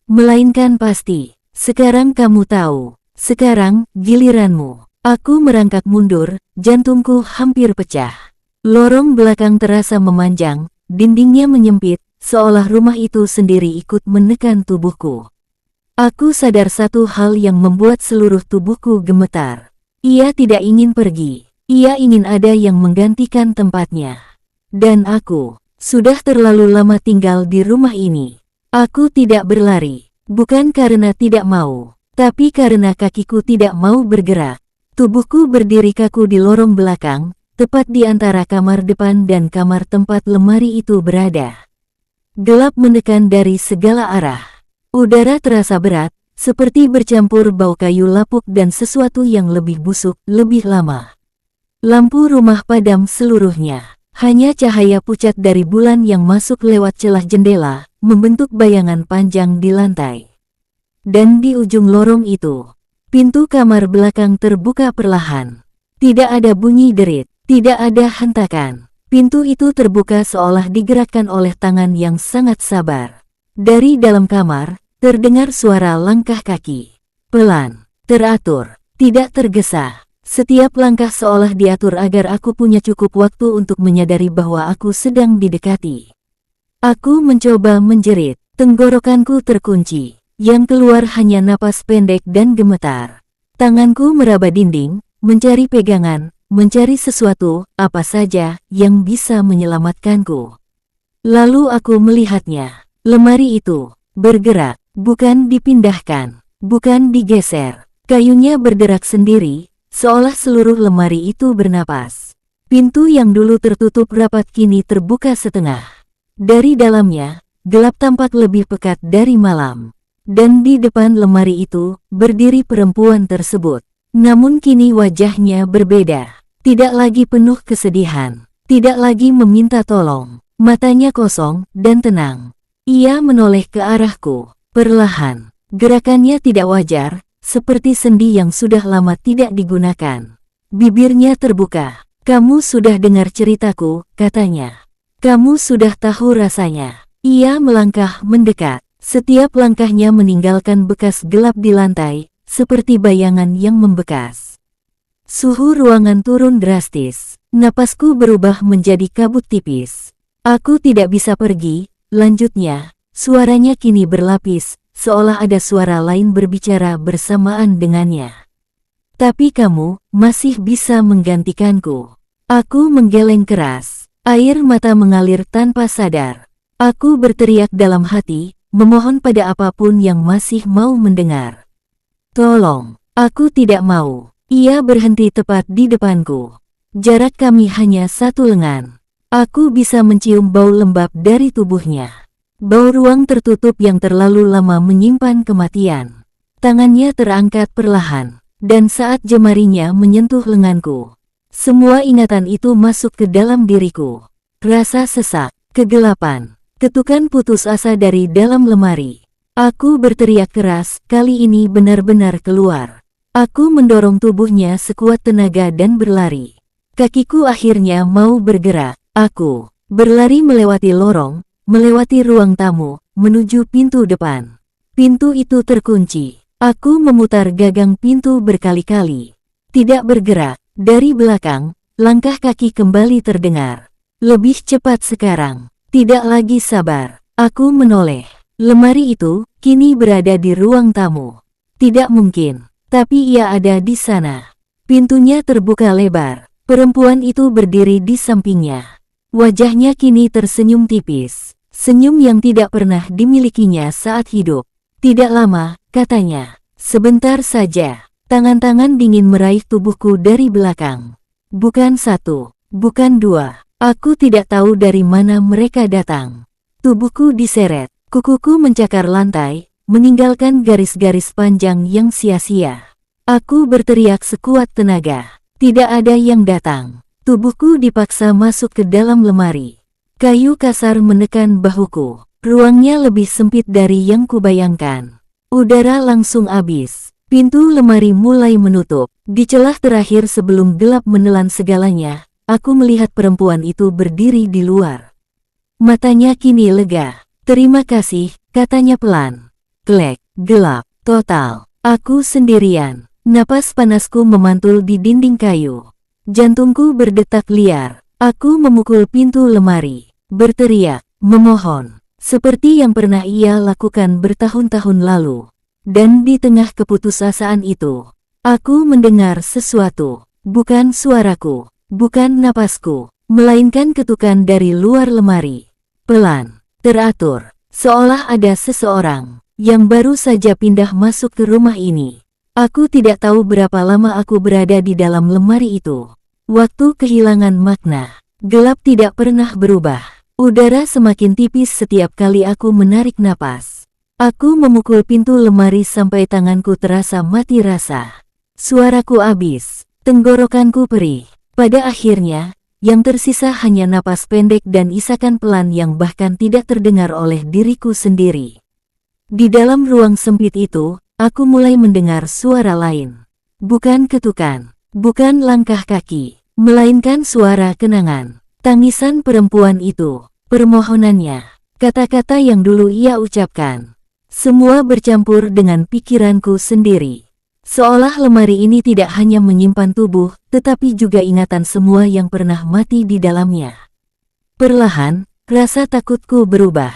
Melainkan pasti, sekarang kamu tahu, sekarang giliranmu. Aku merangkak mundur, jantungku hampir pecah. Lorong belakang terasa memanjang, dindingnya menyempit, seolah rumah itu sendiri ikut menekan tubuhku. Aku sadar satu hal yang membuat seluruh tubuhku gemetar. Ia tidak ingin pergi, ia ingin ada yang menggantikan tempatnya. Dan aku sudah terlalu lama tinggal di rumah ini. Aku tidak berlari, bukan karena tidak mau, tapi karena kakiku tidak mau bergerak. Tubuhku berdiri kaku di lorong belakang, tepat di antara kamar depan dan kamar tempat lemari itu berada. Gelap menekan dari segala arah. Udara terasa berat, seperti bercampur bau kayu lapuk dan sesuatu yang lebih busuk, lebih lama. Lampu rumah padam seluruhnya. Hanya cahaya pucat dari bulan yang masuk lewat celah jendela, membentuk bayangan panjang di lantai. Dan di ujung lorong itu, pintu kamar belakang terbuka perlahan. Tidak ada bunyi derit, tidak ada hentakan. Pintu itu terbuka seolah digerakkan oleh tangan yang sangat sabar. Dari dalam kamar, terdengar suara langkah kaki. Pelan, teratur, tidak tergesa. Setiap langkah seolah diatur agar aku punya cukup waktu untuk menyadari bahwa aku sedang didekati. Aku mencoba menjerit, tenggorokanku terkunci. Yang keluar hanya napas pendek dan gemetar. Tanganku meraba dinding, mencari pegangan, mencari sesuatu, apa saja, yang bisa menyelamatkanku. Lalu aku melihatnya. Lemari itu bergerak, bukan dipindahkan, bukan digeser. Kayunya berderak sendiri, seolah seluruh lemari itu bernapas. Pintu yang dulu tertutup rapat kini terbuka setengah. Dari dalamnya, gelap tampak lebih pekat dari malam. Dan di depan lemari itu, berdiri perempuan tersebut. Namun kini wajahnya berbeda. Tidak lagi penuh kesedihan. Tidak lagi meminta tolong. Matanya kosong dan tenang. Ia menoleh ke arahku. Perlahan. Gerakannya tidak wajar, seperti sendi yang sudah lama tidak digunakan. Bibirnya terbuka. "Kamu sudah dengar ceritaku," katanya. "Kamu sudah tahu rasanya." Ia melangkah mendekat. Setiap langkahnya meninggalkan bekas gelap di lantai, seperti bayangan yang membekas. Suhu ruangan turun drastis. Napasku berubah menjadi kabut tipis. "Aku tidak bisa pergi," lanjutnya. Suaranya kini berlapis, seolah ada suara lain berbicara bersamaan dengannya. "Tapi kamu masih bisa menggantikanku." Aku menggeleng keras. Air mata mengalir tanpa sadar. Aku berteriak dalam hati, memohon pada apapun yang masih mau mendengar. "Tolong, aku tidak mau." Ia berhenti tepat di depanku. Jarak kami hanya satu lengan. Aku bisa mencium bau lembab dari tubuhnya. Bau ruang tertutup yang terlalu lama menyimpan kematian. Tangannya terangkat perlahan, dan saat jemarinya menyentuh lenganku, semua ingatan itu masuk ke dalam diriku. Rasa sesak, kegelapan, ketukan putus asa dari dalam lemari. Aku berteriak keras, kali ini benar-benar keluar. Aku mendorong tubuhnya sekuat tenaga dan berlari. Kakiku akhirnya mau bergerak. Aku berlari melewati lorong, melewati ruang tamu, menuju pintu depan. Pintu itu terkunci. Aku memutar gagang pintu berkali-kali. Tidak bergerak. Dari belakang, langkah kaki kembali terdengar. Lebih cepat sekarang. Tidak lagi sabar. Aku menoleh. Lemari itu kini berada di ruang tamu. Tidak mungkin. Tapi ia ada di sana. Pintunya terbuka lebar. Perempuan itu berdiri di sampingnya. Wajahnya kini tersenyum tipis. Senyum yang tidak pernah dimilikinya saat hidup. "Tidak lama," katanya. "Sebentar saja." Tangan-tangan dingin meraih tubuhku dari belakang. Bukan satu, bukan dua. Aku tidak tahu dari mana mereka datang. Tubuhku diseret. Kukuku mencakar lantai, meninggalkan garis-garis panjang yang sia-sia. Aku berteriak sekuat tenaga. Tidak ada yang datang. Tubuhku dipaksa masuk ke dalam lemari. Kayu kasar menekan bahuku. Ruangnya lebih sempit dari yang kubayangkan. Udara langsung habis. Pintu lemari mulai menutup. Di celah terakhir sebelum gelap menelan segalanya, aku melihat perempuan itu berdiri di luar. Matanya kini lega. "Terima kasih," katanya pelan. Klek, gelap, total. Aku sendirian. Napas panasku memantul di dinding kayu. Jantungku berdetak liar. Aku memukul pintu lemari. Berteriak, memohon. Seperti yang pernah ia lakukan bertahun-tahun lalu. Dan di tengah keputusasaan itu, aku mendengar sesuatu. Bukan suaraku, bukan napasku, melainkan ketukan dari luar lemari. Pelan, teratur, seolah ada seseorang yang baru saja pindah masuk ke rumah ini. Aku tidak tahu berapa lama aku berada di dalam lemari itu. Waktu kehilangan makna. Gelap tidak pernah berubah. Udara semakin tipis setiap kali aku menarik napas. Aku memukul pintu lemari sampai tanganku terasa mati rasa. Suaraku habis, tenggorokanku perih. Pada akhirnya, yang tersisa hanya napas pendek dan isakan pelan yang bahkan tidak terdengar oleh diriku sendiri. Di dalam ruang sempit itu, aku mulai mendengar suara lain. Bukan ketukan, bukan langkah kaki, melainkan suara kenangan. Tangisan perempuan itu, permohonannya, kata-kata yang dulu ia ucapkan. Semua bercampur dengan pikiranku sendiri. Seolah lemari ini tidak hanya menyimpan tubuh, tetapi juga ingatan semua yang pernah mati di dalamnya. Perlahan, rasa takutku berubah.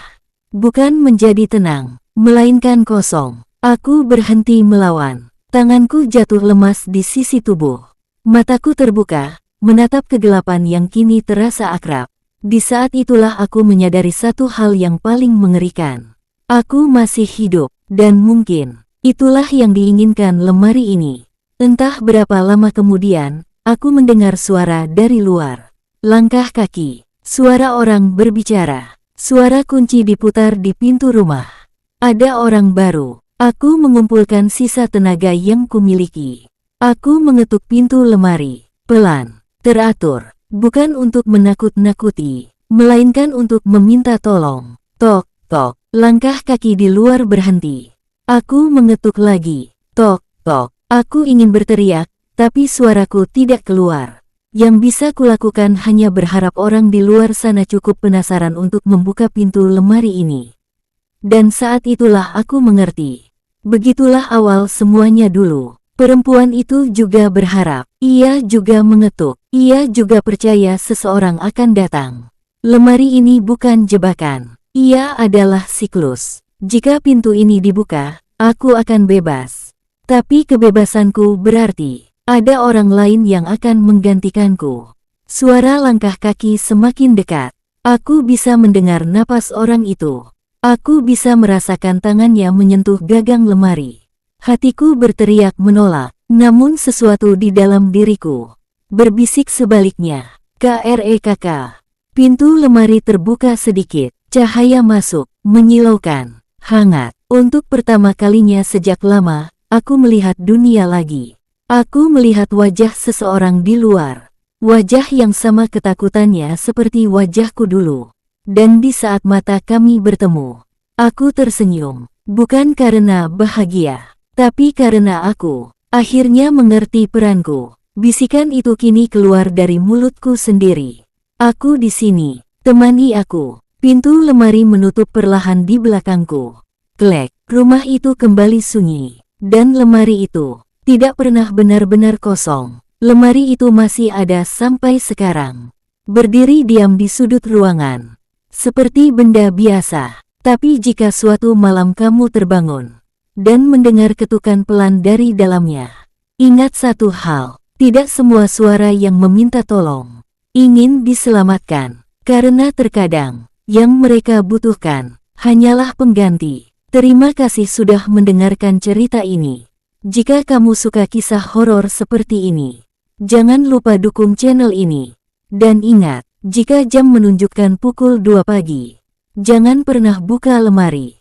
Bukan menjadi tenang, melainkan kosong. Aku berhenti melawan. Tanganku jatuh lemas di sisi tubuh. Mataku terbuka, menatap kegelapan yang kini terasa akrab. Di saat itulah aku menyadari satu hal yang paling mengerikan. Aku masih hidup, dan mungkin itulah yang diinginkan lemari ini. Entah berapa lama kemudian, aku mendengar suara dari luar. Langkah kaki, suara orang berbicara, suara kunci diputar di pintu rumah. Ada orang baru. Aku mengumpulkan sisa tenaga yang kumiliki. Aku mengetuk pintu lemari, pelan, teratur, bukan untuk menakut-nakuti, melainkan untuk meminta tolong. Tok, tok, langkah kaki di luar berhenti. Aku mengetuk lagi, tok, tok. Aku ingin berteriak, tapi suaraku tidak keluar. Yang bisa kulakukan hanya berharap orang di luar sana cukup penasaran untuk membuka pintu lemari ini. Dan saat itulah aku mengerti. Begitulah awal semuanya dulu. Perempuan itu juga berharap. Ia juga mengetuk. Ia juga percaya seseorang akan datang. Lemari ini bukan jebakan. Ia adalah siklus. Jika pintu ini dibuka, aku akan bebas. Tapi kebebasanku berarti ada orang lain yang akan menggantikanku. Suara langkah kaki semakin dekat. Aku bisa mendengar napas orang itu. Aku bisa merasakan tangannya menyentuh gagang lemari. Hatiku berteriak menolak, namun sesuatu di dalam diriku berbisik sebaliknya. KREKK. Pintu lemari terbuka sedikit, cahaya masuk, menyilaukan, hangat. Untuk pertama kalinya sejak lama, aku melihat dunia lagi. Aku melihat wajah seseorang di luar. Wajah yang sama ketakutannya seperti wajahku dulu. Dan di saat mata kami bertemu, aku tersenyum, bukan karena bahagia, tapi karena aku akhirnya mengerti peranku. Bisikan itu kini keluar dari mulutku sendiri. Aku di sini, temani aku. Pintu lemari menutup perlahan di belakangku. Klek, rumah itu kembali sunyi. Dan lemari itu tidak pernah benar-benar kosong. Lemari itu masih ada sampai sekarang. Berdiri diam di sudut ruangan. Seperti benda biasa, tapi jika suatu malam kamu terbangun dan mendengar ketukan pelan dari dalamnya, ingat satu hal, tidak semua suara yang meminta tolong ingin diselamatkan, karena terkadang yang mereka butuhkan hanyalah pengganti. Terima kasih sudah mendengarkan cerita ini. Jika kamu suka kisah horor seperti ini, jangan lupa dukung channel ini. Dan ingat, jika jam menunjukkan pukul 2 pagi, jangan pernah buka lemari.